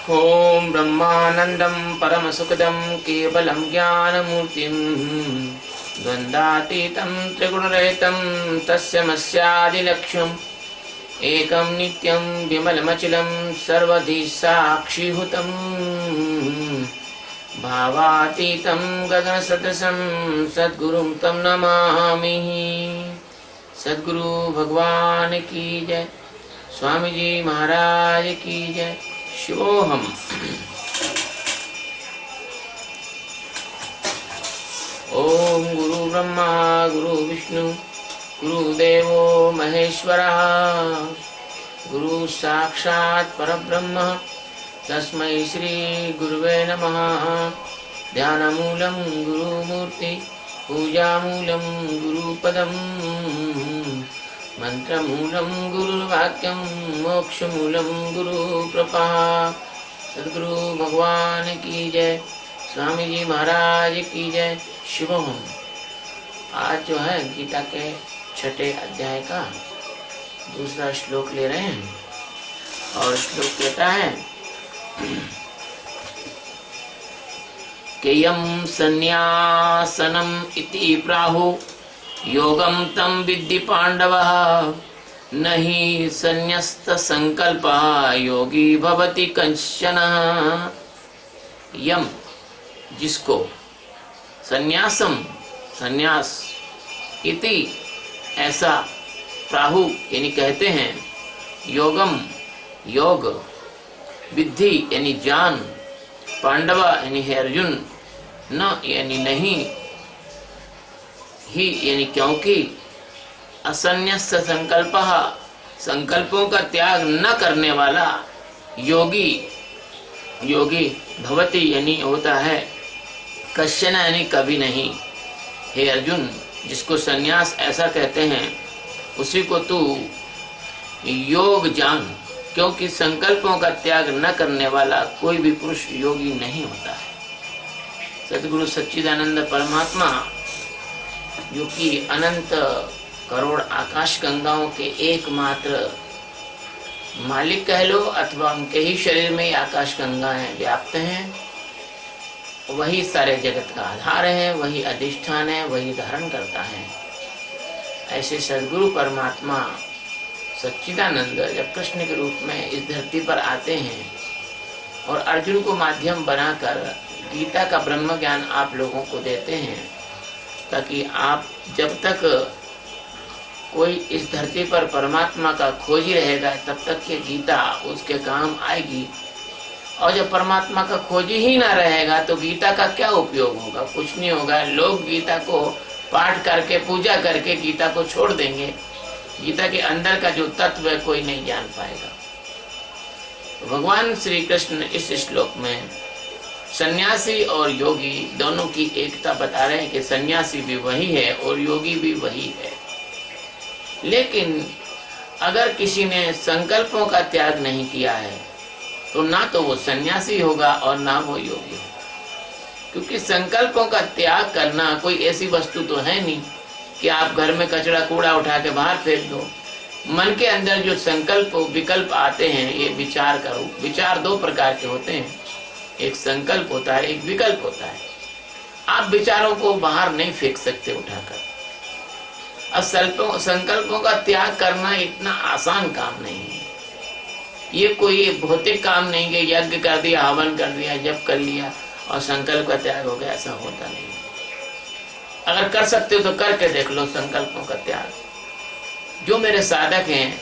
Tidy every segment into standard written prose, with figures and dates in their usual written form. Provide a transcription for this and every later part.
ओम ब्रह्मानंदं परमसुखदं केवलं ज्ञानमूर्तिं द्वन्द्वातीतं त्रिगुणरहितं तस्यमस्यादिलक्ष्यम् एकं नित्यं विमलमचलं सर्वधि साक्षिभूतं भावातीतं गगनसदृशं सद्गुरुं तं नमामि। सद्गुरु भगवान की जय, स्वामी जी महाराज की जय। शिवोहम। ओम गुरु ब्रह्मा गुरु विष्णु गुरुदेवो महेश्वरः गुरु साक्षात् परब्रह्म तस्मै श्री गुरुवे नमः। ध्यानमूलं गुरुमूर्ति पूजामूलं गुरुपदं मंत्रमूलं गुरुवाक्यं मोक्षमूलं गुरुकृपा। सद्गुरु भगवान की जय, स्वामी जी महाराज की जय। शिवम। आज जो है गीता के छठे अध्याय का दूसरा श्लोक ले रहे हैं और श्लोक कहता है केयं संन्यासनम इति प्राहु योगम तम विद्धि पांडवः न हि संन्यस्त संकल्पः योगी भवति कंचन। यम जिसको संन्यासम संन्यास इति ऐसा प्राहु यानी कहते हैं, योगम योग, विद्धि यानी जान, पांडव यानी है अर्जुन, न यानी नहीं, ही यानी क्योंकि, असन्यस्त संकल्पः संकल्पों का त्याग न करने वाला योगी, योगी भवति यानी होता है, कश्चन यानी कभी नहीं। हे अर्जुन, जिसको संन्यास ऐसा कहते हैं उसी को तू योग जान, क्योंकि संकल्पों का त्याग न करने वाला कोई भी पुरुष योगी नहीं होता है। सद्गुरु सच्चिदानंद परमात्मा जो कि अनंत करोड़ आकाश गंगाओं के एकमात्र मालिक कह लो, अथवा उनके ही शरीर में आकाश गंगाएं व्याप्त हैं, वही सारे जगत का आधार है, वही अधिष्ठान है, वही धारण करता है। ऐसे सद्गुरु परमात्मा सच्चिदानंद जब कृष्ण के रूप में इस धरती पर आते हैं और अर्जुन को माध्यम बनाकर गीता का ब्रह्म ज्ञान आप लोगों को देते हैं, ताकि आप जब तक कोई इस धरती पर परमात्मा का खोजी रहेगा तब तक ये गीता उसके काम आएगी, और जब परमात्मा का खोजी ही ना रहेगा तो गीता का क्या उपयोग होगा? कुछ नहीं होगा। लोग गीता को पाठ करके पूजा करके गीता को छोड़ देंगे, गीता के अंदर का जो तत्व है कोई नहीं जान पाएगा। तो भगवान श्री कृष्ण इस श्लोक में सन्यासी और योगी दोनों की एकता बता रहे हैं कि सन्यासी भी वही है और योगी भी वही है। लेकिन अगर किसी ने संकल्पों का त्याग नहीं किया है तो ना तो वो सन्यासी होगा और ना वो योगी होगा, क्योंकि संकल्पों का त्याग करना कोई ऐसी वस्तु तो है नहीं कि आप घर में कचरा कूड़ा उठा के बाहर फेंक दो। मन के अंदर जो संकल्प विकल्प आते हैं, ये विचार करो। विचार दो प्रकार के होते हैं, एक संकल्प होता है, एक विकल्प होता है। आप विचारों को बाहर नहीं फेंक सकते उठाकर। अब संकल्पों का त्याग करना इतना आसान काम नहीं है। ये कोई भौतिक काम नहीं है, यज्ञ कर दिया, हवन कर दिया, जप कर लिया और संकल्प का त्याग हो गया, ऐसा होता नहीं। अगर कर सकते हो तो करके देख लो संकल्पों का त्याग। जो मेरे साधक हैं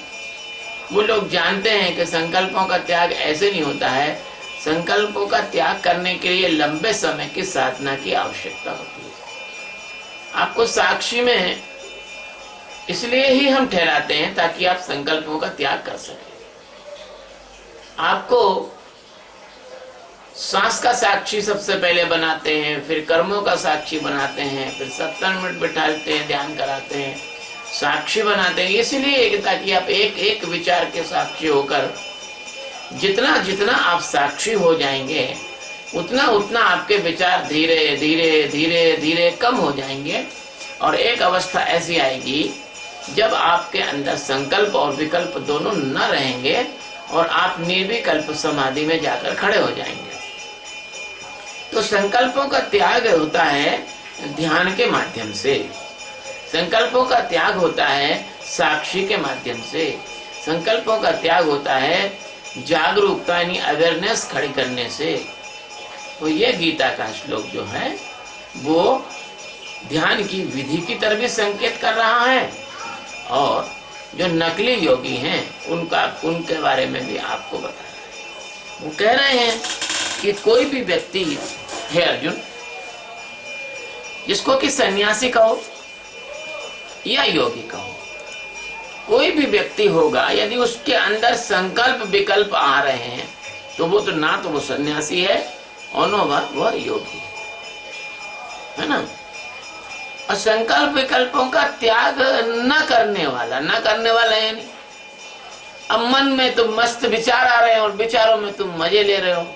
वो लोग जानते हैं कि संकल्पों का त्याग ऐसे नहीं होता है। संकल्पों का त्याग करने के लिए लंबे समय की साधना की आवश्यकता होती है। आपको साक्षी में इसलिए ही हम ठहराते हैं ताकि आप संकल्पों का त्याग कर सकें। आपको सांस का साक्षी सबसे पहले बनाते हैं, फिर कर्मों का साक्षी बनाते हैं, फिर 70 मिनट बिठाते हैं, ध्यान कराते हैं, साक्षी बनाते हैं। इसलिए ताकि आप एक एक विचार के साक्षी होकर जितना जितना आप साक्षी हो जाएंगे उतना उतना आपके विचार धीरे धीरे धीरे धीरे कम हो जाएंगे, और एक अवस्था ऐसी आएगी जब आपके अंदर संकल्प और विकल्प दोनों न रहेंगे और आप निर्विकल्प समाधि में जाकर खड़े हो जाएंगे। तो संकल्पों का त्याग होता है ध्यान के माध्यम से, संकल्पों का त्याग होता है साक्षी के माध्यम से, संकल्पों का त्याग होता है जागरूकता यानी अवेयरनेस खड़ी करने से। तो ये गीता का श्लोक जो है वो ध्यान की विधि की तरफ भी संकेत कर रहा है, और जो नकली योगी हैं उनके बारे में भी आपको बता रहा है। वो कह रहे हैं कि कोई भी व्यक्ति है अर्जुन, जिसको कि सन्यासी कहो या योगी कहो, कोई भी व्यक्ति होगा यदि उसके अंदर संकल्प विकल्प आ रहे हैं तो वो तो ना तो वो सन्यासी है और न वह योगी है ना। और संकल्प विकल्पों का त्याग न करने वाला यानी अब मन में तुम मस्त विचार आ रहे हैं और विचारों में तुम मजे ले रहे हो,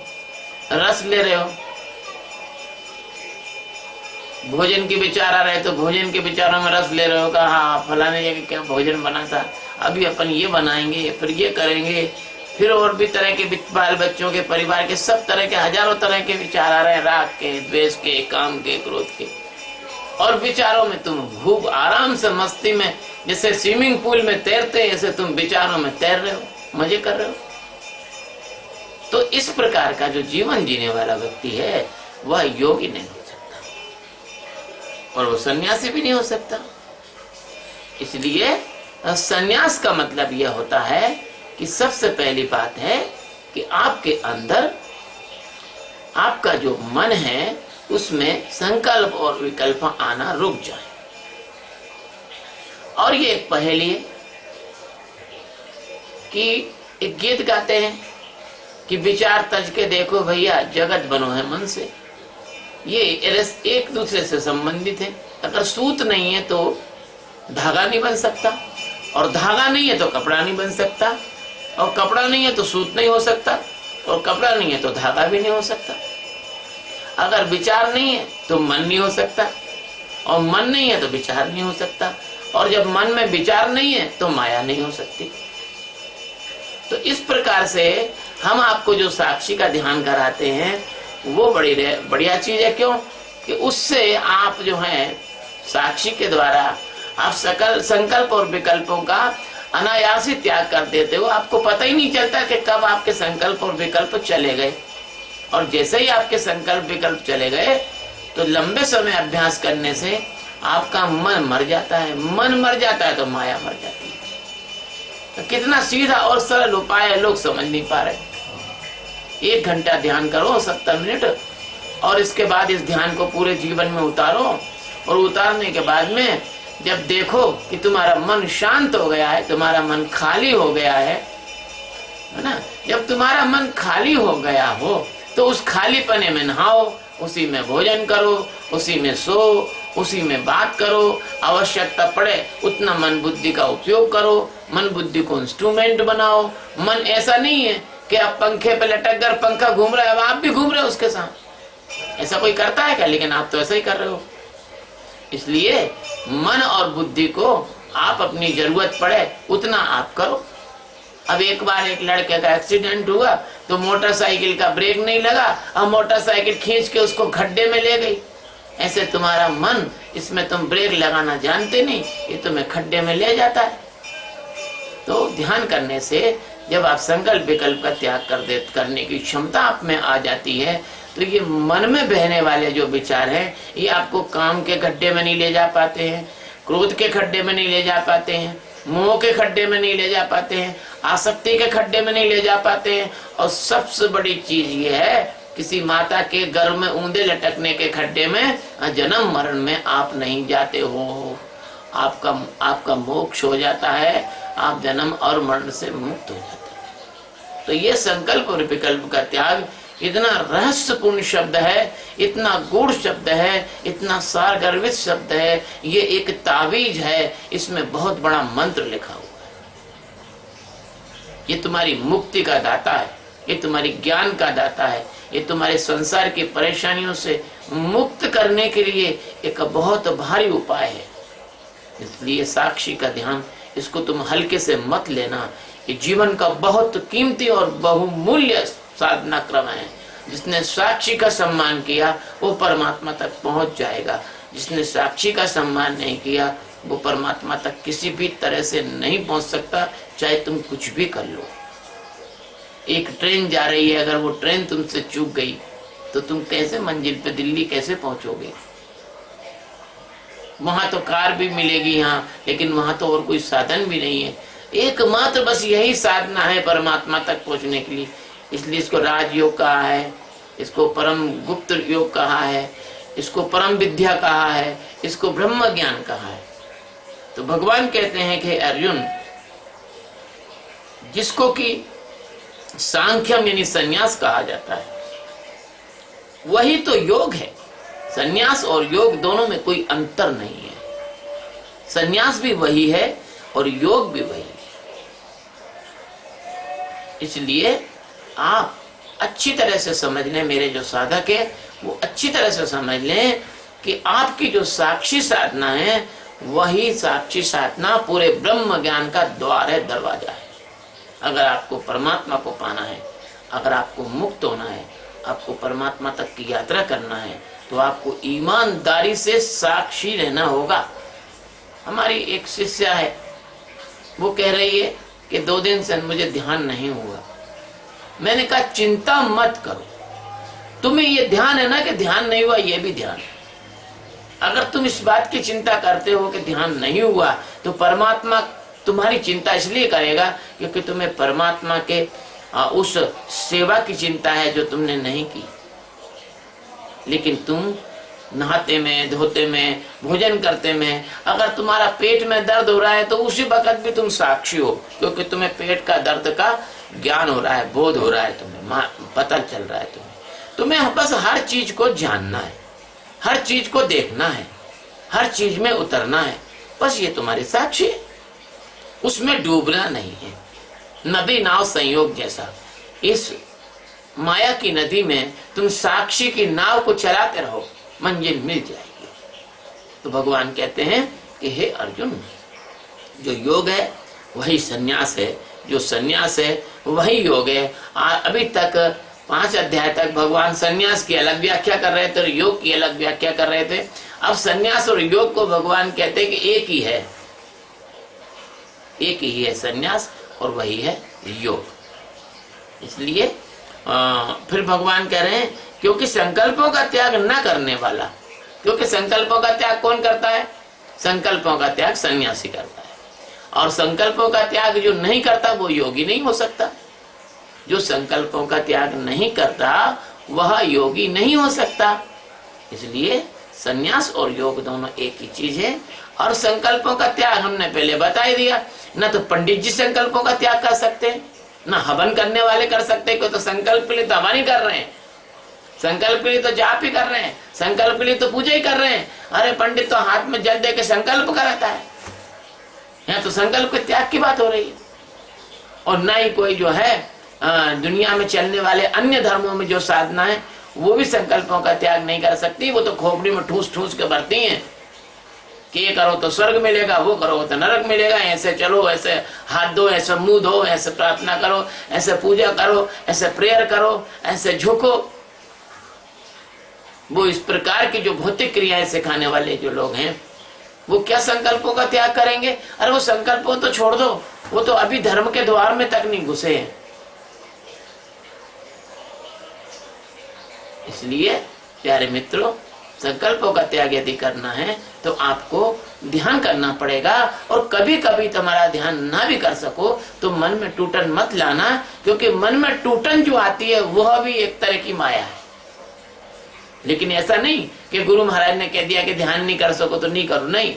रस ले रहे हो। भोजन के विचार आ रहे हैं तो भोजन के विचारों में रस ले रहे हो, कहा हाँ फलाने जगह क्या भोजन बना था, अभी अपन ये बनाएंगे, फिर ये करेंगे, फिर और भी तरह के बाल बच्चों के परिवार के सब तरह के हजारों तरह के विचार आ रहे हैं, राग के, द्वेष के, काम के, क्रोध के। और विचारों में तुम खूब आराम से मस्ती में जैसे स्विमिंग पूल में तैरते हैं ऐसे तुम विचारों में तैर रहे हो, मजे कर रहे हो। तो इस प्रकार का जो जीवन जीने वाला व्यक्ति है वह योगी नहीं हो सकता और वो सन्यासी भी नहीं हो सकता। इसलिए सन्यास का मतलब यह होता है कि सबसे पहली बात है कि आपके अंदर आपका जो मन है उसमें संकल्प और विकल्प आना रुक जाए। और ये एक पहेली है कि एक गीत गाते हैं कि विचार तज के देखो भैया जगत बनो है मन से। ये एक दूसरे से संबंधित है। अगर सूत नहीं है तो धागा नहीं बन सकता, और धागा नहीं है तो कपड़ा नहीं बन सकता, और कपड़ा नहीं है तो सूत नहीं हो सकता, और कपड़ा नहीं है तो धागा भी नहीं हो सकता। अगर विचार नहीं है तो मन नहीं हो सकता, और मन नहीं है तो विचार नहीं हो सकता, और जब मन में विचार नहीं है तो माया नहीं हो सकती। तो इस प्रकार से हम आपको जो साक्षी का ध्यान कराते हैं वो बड़ी बढ़िया चीज है। क्यों कि उससे आप जो है साक्षी के द्वारा आप सकल संकल्प और विकल्पों का अनायास ही त्याग कर देते हो। आपको पता ही नहीं चलता कि कब आपके संकल्प और विकल्प चले गए, और जैसे ही आपके संकल्प विकल्प चले गए तो लंबे समय अभ्यास करने से आपका मन मर जाता है। मन मर जाता है तो माया मर जाती है। तो कितना सीधा और सरल उपाय है, लोग समझ नहीं पा रहे। 1 घंटा ध्यान करो 70 मिनट, और इसके बाद इस ध्यान को पूरे जीवन में उतारो, और उतारने के बाद में जब देखो कि तुम्हारा मन शांत हो गया है, तुम्हारा मन खाली हो गया है ना। जब तुम्हारा मन खाली हो गया हो तो उस खाली पने में नहाओ, उसी में भोजन करो, उसी में सो, उसी में बात करो। आवश्यकता पड़े उतना मन बुद्धि का उपयोग करो, मन बुद्धि को इंस्ट्रूमेंट बनाओ। मन ऐसा नहीं है कि आप पंखे पे लटक कर पंखा घूम रहे हो, आप भी घूम रहे हो उसके साथ। ऐसा कोई करता है क्या? लेकिन आप तो ऐसा ही कर रहे हो। इसलिए मन और बुद्धि को आप अपनी जरूरत पड़े उतना आप करो। अब एक बार एक लड़के का एक्सीडेंट हुआ तो मोटरसाइकिल का ब्रेक नहीं लगा, अब मोटरसाइकिल खींच के उसको गड्ढे में ले गई। ऐसे तुम्हारा मन, इसमें तुम ब्रेक लगाना जानते नहीं, ये तुम्हें खड्डे में ले जाता है। तो ध्यान करने से जब आप संकल्प विकल्प का त्याग करने की क्षमता आप में आ जाती है तो ये मन में बहने वाले जो विचार हैं ये आपको काम के गड्ढे में नहीं ले जा पाते हैं, क्रोध के खड्डे में नहीं ले जा पाते हैं, मोह के खड्डे में नहीं ले जा पाते हैं, आसक्ति के खड्डे में नहीं ले जा पाते हैं। और सबसे बड़ी चीज ये है, किसी माता के गर्भ में ऊंधे लटकने के खड्डे में जन्म मरण में आप नहीं जाते हो। आपका मोक्ष हो जाता है, आप जन्म और मरण से मुक्त हो जाते हैं। तो ये संकल्प और विकल्प का त्याग इतना रहस्यपूर्ण शब्द है, इतना गूढ़ शब्द है, इतना सारगर्भित शब्द है। ये एक तावीज है, इसमें बहुत बड़ा मंत्र लिखा हुआ है। ये तुम्हारी मुक्ति का दाता है, ये तुम्हारी ज्ञान का दाता है, ये तुम्हारे संसार की परेशानियों से मुक्त करने के लिए एक बहुत भारी उपाय है। इसलिए साक्षी का ध्यान इसको तुम हल्के से मत लेना। ये जीवन का बहुत कीमती और बहुमूल्य साधना क्रम है। जिसने साक्षी का सम्मान किया वो परमात्मा तक पहुंच जाएगा। जिसने साक्षी का सम्मान नहीं किया वो परमात्मा तक किसी भी तरह से नहीं पहुंच सकता, चाहे तुम कुछ भी कर लो। एक ट्रेन जा रही है, अगर वो ट्रेन तुमसे चूक गई तो तुम कैसे मंजिल पे, दिल्ली कैसे पहुंचोगे? वहां तो कार भी मिलेगी यहाँ, लेकिन वहां तो और कोई साधन भी नहीं है। एकमात्र बस यही साधना है परमात्मा तक पहुंचने के लिए। इसलिए इसको राजयोग कहा है, इसको परम गुप्त योग कहा है, इसको परम विद्या कहा है, इसको ब्रह्म ज्ञान कहा है। तो भगवान कहते हैं कि अर्जुन, जिसको कि सांख्यम यानी संन्यास कहा जाता है, वही तो योग है। संन्यास और योग दोनों में कोई अंतर नहीं है। संन्यास भी वही है और योग भी वही है। इसलिए आप अच्छी तरह से समझ लें, मेरे जो साधक है वो अच्छी तरह से समझ लें कि आपकी जो साक्षी साधना है वही साक्षी साधना पूरे ब्रह्म ज्ञान का द्वार है, दरवाजा है। अगर आपको परमात्मा को पाना है, अगर आपको मुक्त होना है, आपको परमात्मा तक की यात्रा करना है, तो आपको ईमानदारी से साक्षी रहना होगा। हमारी एक शिष्या है, वो कह रही है कि 2 दिन से मुझे ध्यान नहीं हुआ। मैंने कहा चिंता मत करो, तुम्हें ये ध्यान है ना कि ध्यान नहीं हुआ, ये भी ध्यान है। अगर तुम इस बात की चिंता करते हो कि ध्यान नहीं हुआ, तो परमात्मा तुम्हारी चिंता इसलिए करेगा क्योंकि तुम्हें परमात्मा के उस सेवा की चिंता है जो तुमने नहीं की। लेकिन तुम नहाते में, धोते में, भोजन करते में, अगर तुम्हारा पेट में दर्द हो रहा है तो उसी वक्त भी तुम साक्षी हो, क्योंकि तुम्हें पेट का दर्द का ज्ञान हो रहा है, बोध हो रहा है, तुम्हें पता चल रहा है। तुम्हें बस हर चीज को जानना है, हर चीज को देखना है, हर चीज में उतरना है। बस ये तुम्हारी साक्षी है, उसमें डूबना नहीं है। नदी नाव संयोग जैसा, इस माया की नदी में तुम साक्षी की नाव को चलाते रहो, मंजिल मिल जाएगी। तो भगवान कहते हैं कि हे अर्जुन, जो योग है वही सन्यास है, जो सन्यास है वही योग है। अभी तक 5 अध्याय तक भगवान सन्यास की अलग व्याख्या कर रहे थे और योग की अलग व्याख्या कर रहे थे। अब सन्यास और योग को भगवान कहते हैं कि एक ही है, एक ही है सन्यास और वही है योग। इसलिए फिर भगवान कह रहे हैं क्योंकि संकल्पों का त्याग न करने वाला, क्योंकि संकल्पों का त्याग कौन करता है? संकल्पों का त्याग सन्यासी करता है, और संकल्पों का त्याग जो नहीं करता वो योगी नहीं हो सकता। जो संकल्पों का त्याग नहीं करता वह योगी नहीं हो सकता। इसलिए सन्यास और योग दोनों एक ही चीज है। और संकल्पों का त्याग हमने पहले बता ही दिया, न तो पंडित जी संकल्पों का त्याग कर सकते, न हवन करने वाले कर सकते, क्यों तो संकल्प के लिए तो हवन ही कर रहे हैं, संकल्प के लिए तो जाप ही कर रहे हैं, संकल्प के लिए तो पूजा ही कर रहे हैं। अरे पंडित तो हाथ में जल दे के संकल्प कराता है, यहाँ तो संकल्प के त्याग की बात हो रही है। और न ही कोई जो है दुनिया में चलने वाले अन्य धर्मों में जो साधना है वो भी संकल्पों का त्याग नहीं कर सकती। वो तो खोपड़ी में ठूस ठूस के भरती हैं कि ये करो तो स्वर्ग मिलेगा, वो करो तो नरक मिलेगा, ऐसे चलो, ऐसे हाथ धो, ऐसे मुंह धो, ऐसे प्रार्थना करो, ऐसे पूजा करो, ऐसे प्रेयर करो, ऐसे झुको। वो इस प्रकार की जो भौतिक क्रियाएं सिखाने वाले जो लोग हैं वो क्या संकल्पों का त्याग करेंगे? अरे वो संकल्पों तो छोड़ दो, वो तो अभी धर्म के द्वार में तक नहीं घुसे हैं। इसलिए प्यारे मित्रों, संकल्पों का त्याग यदि करना है तो आपको ध्यान करना पड़ेगा। और कभी कभी तुम्हारा ध्यान ना भी कर सको तो मन में टूटन मत लाना, क्योंकि मन में टूटन जो आती है वह भी एक तरह की माया है। लेकिन ऐसा नहीं कि गुरु महाराज ने कह दिया कि ध्यान नहीं कर सको तो नहीं करो, नहीं,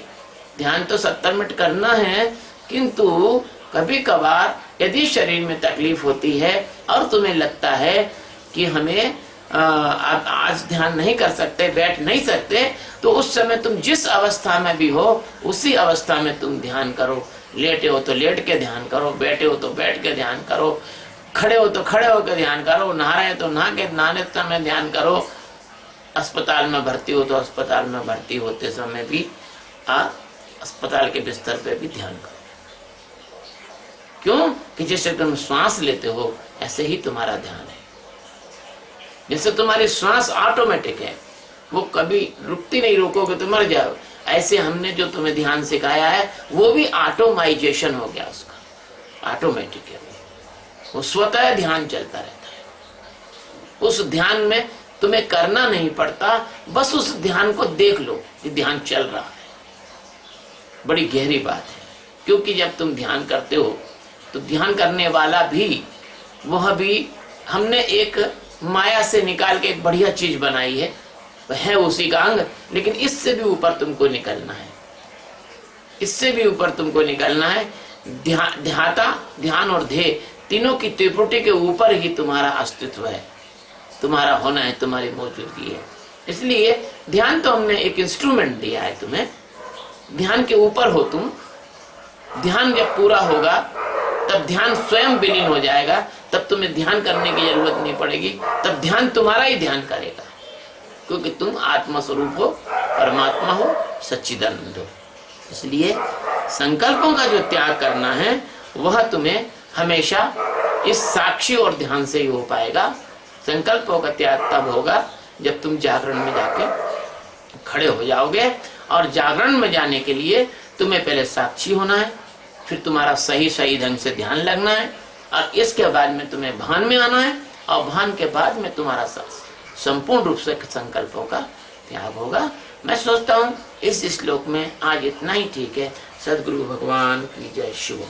ध्यान तो 70 मिनट करना है। किंतु कभी कभार यदि शरीर में तकलीफ होती है और तुम्हें लगता है कि हमें आज ध्यान नहीं कर सकते, बैठ नहीं सकते, तो उस समय तुम जिस अवस्था में भी हो उसी अवस्था में तुम ध्यान करो। लेटे हो तो लेट के ध्यान करो, बैठे हो तो बैठ के ध्यान करो, खड़े हो तो खड़े होकर ध्यान करो, नहा रहे हो तो नहाने समय ध्यान करो, अस्पताल में भर्ती हो तो अस्पताल में भर्ती होते समय भी अस्पताल के बिस्तर पे भी ध्यान करो। क्यों कि जैसे तुम श्वास लेते हो ऐसे ही तुम्हारा ध्यान है। जैसे तुम्हारी श्वास ऑटोमेटिक है, वो कभी रुकती नहीं, रोकोगे तो मर जाओ। ऐसे हमने जो तुम्हें ध्यान सिखाया है वो भी ऑटोमाइजेशन हो गया, उसका ऑटोमेटिक है, वो स्वतः ध्यान चलता रहता है। उस ध्यान में तुम्हें करना नहीं पड़ता, बस उस ध्यान को देख लो कि ध्यान चल रहा है। बड़ी गहरी बात है, क्योंकि जब तुम ध्यान करते हो तो ध्यान करने वाला भी, वह भी हमने एक माया से निकाल के एक बढ़िया चीज बनाई है उसी का अंग, लेकिन इससे भी ऊपर तुमको निकलना है, इससे भी ऊपर तुमको निकलना है। ध्याता, ध्यान और ध्येय तीनों की त्रिपुटी के ऊपर ही तुम्हारा अस्तित्व है, तुम्हारा होना है, तुम्हारी मौजूदगी है। इसलिए ध्यान तो हमने एक इंस्ट्रूमेंट दिया है तुम्हें, ध्यान के ऊपर हो तुम। ध्यान जब पूरा होगा तब ध्यान स्वयं विलीन हो जाएगा, तब तुम्हें ध्यान करने की जरूरत नहीं पड़ेगी, तब ध्यान तुम्हारा ही ध्यान करेगा, क्योंकि तुम आत्मा स्वरूप हो, परमात्मा हो, सच्चिदानंद हो। इसलिए संकल्पों का जो त्याग करना है वह तुम्हें हमेशा इस साक्षी और ध्यान से ही हो पाएगा। संकल्पों का त्याग तब होगा जब तुम जागरण में जाके खड़े हो जाओगे, और जागरण में जाने के लिए तुम्हें पहले साक्षी होना है, फिर तुम्हारा सही ढंग से ध्यान लगना है, और इसके बाद में तुम्हें भान में आना है, और भान के बाद में तुम्हारा संपूर्ण रूप से संकल्पों का त्याग होगा। मैं सोचता हूँ इस श्लोक में आज इतना ही ठीक है। सद्गुरु भगवान की जय। शुभ।